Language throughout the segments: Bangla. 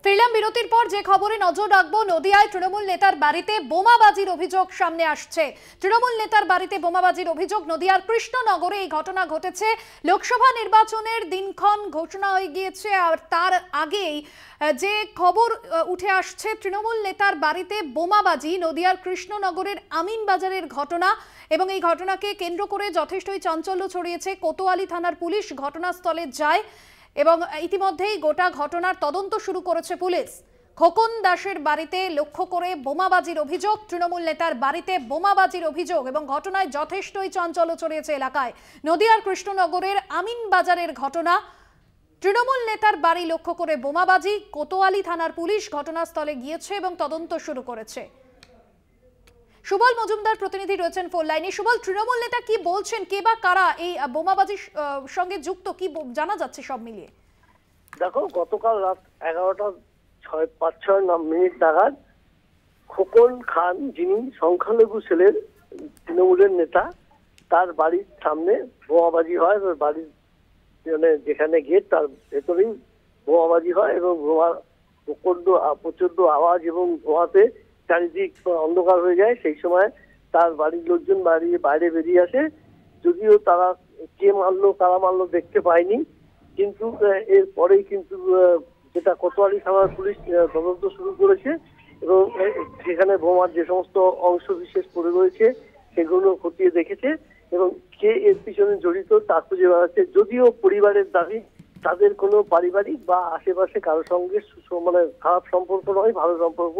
ফিরলাম বিরতির পর যে খবরে নজর রাখবো, নদিয়ায় তৃণমূল নেতার বাড়িতে বোমাবাজির অভিযোগ সামনে আসছে। তৃণমূল নেতার বাড়িতে বোমাবাজির অভিযোগ নদিয়ার কৃষ্ণনগরে এই ঘটনা ঘটেছে। লোকসভা নির্বাচনের দিনক্ষণ ঘোষণা হয়ে গিয়েছে, আর তার আগেই যে খবর উঠে আসছে তৃণমূল নেতার বাড়িতে বোমাবাজি। নদিয়ার কৃষ্ণনগরের আমিনবাজারের ঘটনা, এবং এই ঘটনাকে কেন্দ্র করে যথেষ্টই চাঞ্চল্য ছড়িয়েছে। কোতোয়ালি থানার পুলিশ ঘটনাস্থলে যায় এবং ইতিমধ্যেই গোটা ঘটনার তদন্ত শুরু করেছে পুলিশ। খোকন দাসের বাড়িতে লক্ষ্য করে বোমাবাজির অভিযোগ, তৃণমূল নেতার বাড়িতে বোমাবাজির অভিযোগ, এবং ঘটনায় যথেষ্টই চাঞ্চল্য ছড়িয়েছে এলাকায়। নদিয়ার কৃষ্ণনগরের আমিনবাজারের ঘটনা, তৃণমূল নেতার বাড়ি লক্ষ্য করে বোমাবাজি। কোতোয়ালি থানার পুলিশ ঘটনাস্থলে গিয়েছে এবং তদন্ত শুরু করেছে। সুবল মজুমদার প্রতিনিধি রয়েছেন ফোন লাইনে। সুবল, তৃণমূল নেতা কি বলছেন, কে বা কারা এই বোমাবাজির সঙ্গে যুক্ত, কি জানা যাচ্ছে সব মিলিয়ে? দেখো, গতকাল রাত 11:05 নাগাদ খোকন খান, যিনি সংখ্যালঘু সেলের তৃণমূলের নেতা, তার বাড়ির সামনে বোমাবাজি হয়। বাড়ির যেখানে গেট তার ভেতরেই বোমাবাজি হয় এবং প্রচন্ড আওয়াজ এবং ধোঁয়াতে চারিদিক অন্ধকার হয়ে যায়। সেই সময় তার বাড়ির লোকজন বাইরে বেরিয়ে আসে। যদিও তারা কে মারলো কারা মারলো দেখতে পায়নি, কিন্তু এরপরেই কিন্তু যেটা কোতোয়ালি থানার পুলিশ তদন্ত শুরু করেছে এবং সেখানে বোমার যে সমস্ত অংশ বিশেষ পড়ে রয়েছে সেগুলো খতিয়ে দেখেছে এবং কে এর পিছনে জড়িত তা খুঁজে বেড়াচ্ছে। যদিও পরিবারের দাবি তাদের কোনো পারিবারিক বা আশেপাশে কারোর সঙ্গে খারাপ সম্পর্ক নয়, ভালো সম্পর্ক।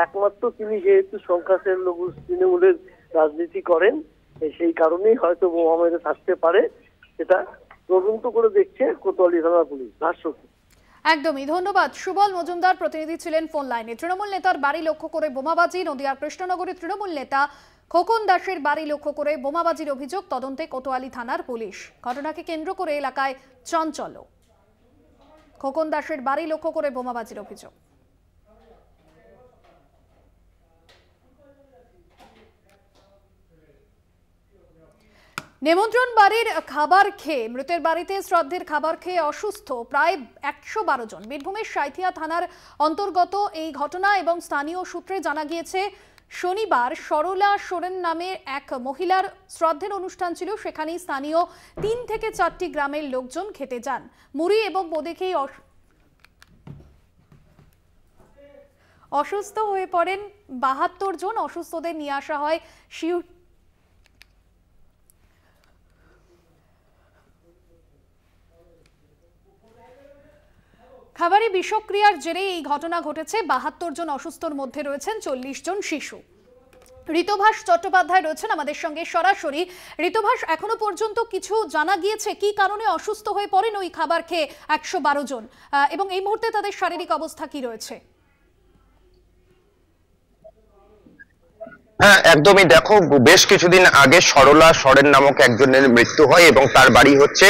একমাত্র তিনি যেহেতু সংখ্যাসের লোক তৃণমূলের রাজনীতি করেন, সেই কারণেই হয়তো বোমা মেরে থাকতে পারে। সেটা তদন্ত করে দেখছে কোতোয়ালি থানার পুলিশ। ভাষ্য একদমই ধন্যবাদ। সুবল মজুমদার প্রতিনিধি ছিলেন ফোন লাইনে। তৃণমূল নেতার বাড়ি লক্ষ্য করে বোমাবাজি। নদিয়ার কৃষ্ণনগরে তৃণমূল নেতা খোকন দাসের বাড়ি লক্ষ্য করে বোমাবাজির অভিযোগ, তদন্তে কোতোয়ালি থানার পুলিশ। ঘটনাকে কেন্দ্র করে এলাকায় চাঞ্চল্য। খোকন দাসের বাড়ি লক্ষ্য করে বোমাবাজির অভিযোগ। নিমন্ত্রণ বাড়ির খাবার খেয়ে, মৃতের বাড়িতে শ্রাদ্ধের খাবার খেয়ে অসুস্থ প্রায় 112 জন। বীরভূমের সাঁইথিয়া থানার অন্তর্গত এই ঘটনা, এবং স্থানীয় সূত্রে জানা গিয়েছে শনিবার সরলা সোরেন নামে এক মহিলার শ্রাদ্ধের অনুষ্ঠান ছিল। সেখানেই স্থানীয় 3 থেকে 4টি গ্রামের লোকজন খেতে যান। মুড়ি এবং বোঁদে খেয়ে অসুস্থ হয়ে পড়েন 72 জন। অসুস্থদের নিয়ে আসা হয় খাবারে বিষক্রিয়ার জেরে এই ঘটনা ঘটেছে। 72 জন অসুস্থর মধ্যে রয়েছেন 40 জন শিশু। ঋতভাস চট্টোপাধ্যায় রয়েছেন আমাদের সঙ্গে সরাসরি। ঋতভাস, এখনো পর্যন্ত কিছু জানা গিয়েছে কি কারণে অসুস্থ হয়ে পড়েন ওই খাবার খেয়ে 112 জন, এবং এই মুহূর্তে তাদের শারীরিক অবস্থা কি রয়েছে? হ্যাঁ, একদমই। দেখো, বেশ কিছুদিন আগে সরলা সরেন নামক একজনের মৃত্যু হয় এবং তার বাড়ি হচ্ছে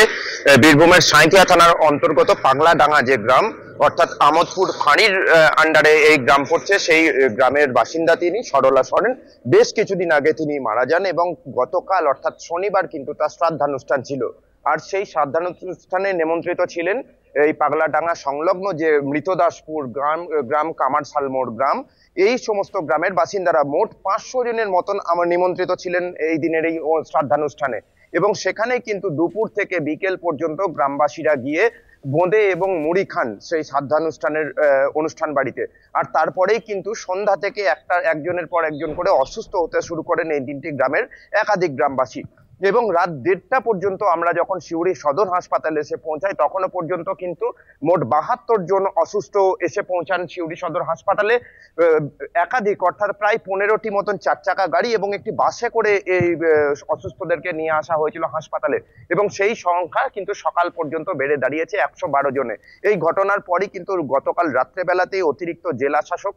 বীরভূমের সাঁইথিয়া থানার অন্তর্গত পাগলাডাঙ্গা যে গ্রাম, অর্থাৎ আমোদপুর ফাঁড়ির আন্ডারে এই গ্রাম পড়ছে। সেই গ্রামের বাসিন্দা তিনি, সরলা সরেন। বেশ কিছুদিন আগে তিনি মারা যান এবং গতকাল অর্থাৎ শনিবার কিন্তু তার শ্রাদ্ধানুষ্ঠান ছিল। আর সেই শ্রাদ্ধানুষ্ঠানে নিমন্ত্রিত ছিলেন এই পাগলাডাঙ্গা সংলগ্ন যে মৃতদাসপুর গ্রাম কামারশালমোড় গ্রাম, এই সমস্ত গ্রামের বাসিন্দারা। মোট 500 জনের মতন আমার নিমন্ত্রিত ছিলেন এই দিনের এই শ্রাদ্ধানুষ্ঠানে, এবং সেখানে কিন্তু দুপুর থেকে বিকেল পর্যন্ত গ্রামবাসীরা গিয়ে বোঁদে এবং মুড়ি খান সেই শ্রাদ্ধানুষ্ঠানের অনুষ্ঠান বাড়িতে। আর তারপরেই কিন্তু সন্ধ্যা থেকে একজনের পর একজন করে অসুস্থ হতে শুরু করেন এই 3টি গ্রামের একাধিক গ্রামবাসী। এবং রাত 1:30টা পর্যন্ত আমরা যখন সিউড়ি সদর হাসপাতালে এসে পৌঁছাই, তখনও পর্যন্ত কিন্তু মোট 72 জন অসুস্থ এসে পৌঁছান সিউড়ি সদর হাসপাতালে। একাধিক, অর্থাৎ প্রায় 15টি মতন 4 চাকা গাড়ি এবং একটি বাসে করে এই অসুস্থদেরকে নিয়ে আসা হয়েছিল হাসপাতালে, এবং সেই সংখ্যা কিন্তু সকাল পর্যন্ত বেড়ে দাঁড়িয়েছে 112 জনে। এই ঘটনার পরই কিন্তু গতকাল রাত্রেবেলাতেই অতিরিক্ত জেলা শাসক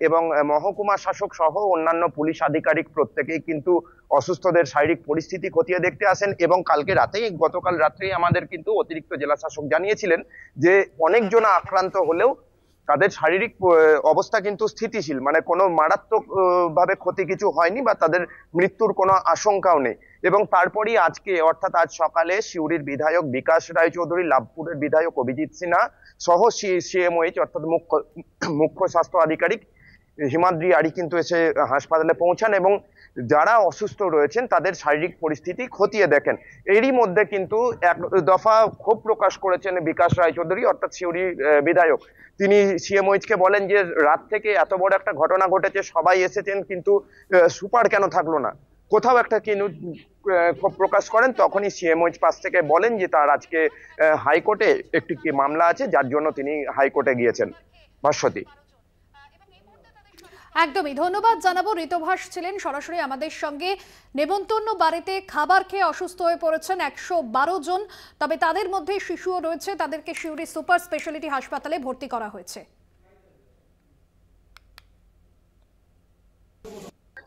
এবং মহকুমা শাসক সহ অন্যান্য পুলিশ আধিকারিক প্রত্যেকেই কিন্তু অসুস্থদের শারীরিক পরিস্থিতি খতিয়ে দেখতে আসেন। এবং গতকাল রাত্রেই আমাদের কিন্তু অতিরিক্ত জেলা শাসক জানিয়েছিলেন যে অনেকজন আক্রান্ত হলেও তাদের শারীরিক অবস্থা কিন্তু স্থিতিশীল, মানে কোনো মারাত্মক ভাবে ক্ষতি কিছু হয়নি বা তাদের মৃত্যুর কোনো আশঙ্কাও নেই। এবং তারপরই আজকে অর্থাৎ আজ সকালে সিউড়ির বিধায়ক বিকাশ রায়চৌধুরী, লাভপুরের বিধায়ক অভিজিৎ সিনহা সহ সিএমওএইচ অর্থাৎ মুখ্য স্বাস্থ্য আধিকারিক হিমাদ্রি আরি কিন্তু এসে হাসপাতালে পৌঁছান এবং যারা অসুস্থ রয়েছেন তাদের শারীরিক পরিস্থিতি খতিয়ে দেখেন। এরই মধ্যে কিন্তু এক দফা ক্ষোভ প্রকাশ করেছেন বিকাশ রায়চৌধুরী অর্থাৎ সিউড়ির বিধায়ক। তিনি সিএমওইচকে বলেন যে রাত থেকে এত বড় একটা ঘটনা ঘটেছে, সবাই এসেছেন, কিন্তু সুপার কেন থাকলো না, কোথাও একটা কিন্তু ক্ষোভ প্রকাশ করেন। তখনই সিএমওইচ পাশ থেকে বলেন যে তার আজকে হাইকোর্টে একটি মামলা আছে, যার জন্য তিনি হাইকোর্টে গিয়েছেন। ভাস্বতী। একদমই ধন্যবাদ জানাবো। ঋতভাস ছিলেন সরাসরি আমাদের সঙ্গে। নেমন্তন্ন বাড়িতে খাবার খেয়ে অসুস্থ হয়ে পড়েছেন 112 জন, তবে তাদের মধ্যে শিশুও রয়েছে, তাদেরকে সিউড়ি সুপার স্পেশালিটি হাসপাতালে ভর্তি করা হয়েছে।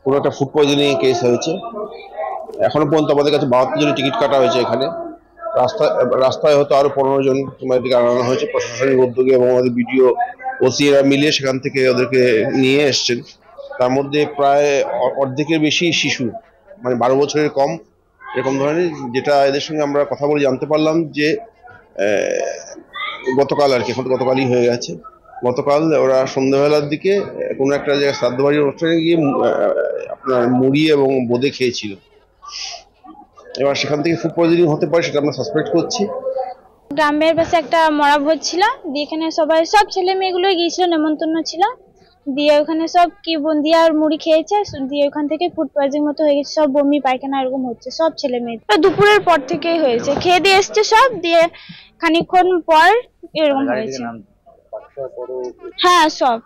পুরো একটা ফুড পয়জনিং কেস হয়েছে। এখনো পর্যন্ত আমাদের কাছে 72 জনের টিকিট কাটা হয়েছে। এখানে রাস্তায় হয়তো আরো 15 জন তোমার দিকে আনানো হয়েছে প্রশাসনিক উদ্যোগে, এবং আমাদের বিডিও ওসিরা মিলিয়ে সেখান থেকে ওদেরকে নিয়ে এসছেন। তার মধ্যে প্রায় অর্ধেকের বেশি শিশু, মানে 12 বছরের কম, এরকম ধরনের। যেটা এদের সঙ্গে আমরা কথা বলে জানতে পারলাম যে গতকাল আর কি, এখন তো গতকালই হয়ে গেছে, গতকাল ওরা সন্ধ্যাবেলার দিকে কোনো একটা জায়গায় শ্রাদ্ধ বাড়ির অনুষ্ঠানে গিয়ে আপনার মুড়ি এবং বোঁদে খেয়েছিল। এবার সেখান থেকে ফুড পয়জনিং হতে পারে, সেটা আমরা সাসপেক্ট করছি। গ্রামের পাশে একটা মরা ভোজ ছিল, দিয়ে এখানে সব ছেলে মেয়েগুলো গিয়েছিল, নেমন্তন্ন ছিল, দিয়ে ওখানে সব কি বুন্দিয়া আর মুড়ি খেয়েছে, দিয়ে ওখান থেকে ফুড পয়জনিং মতো হয়ে গেছে, সব বমি পায়খানা এরকম হচ্ছে সব ছেলে মেয়ে। দুপুরের পর থেকেই হয়েছে, খেয়ে দিয়ে এসছে সব, দিয়ে খানিকক্ষণ পর এরকম হয়েছে। হ্যাঁ সব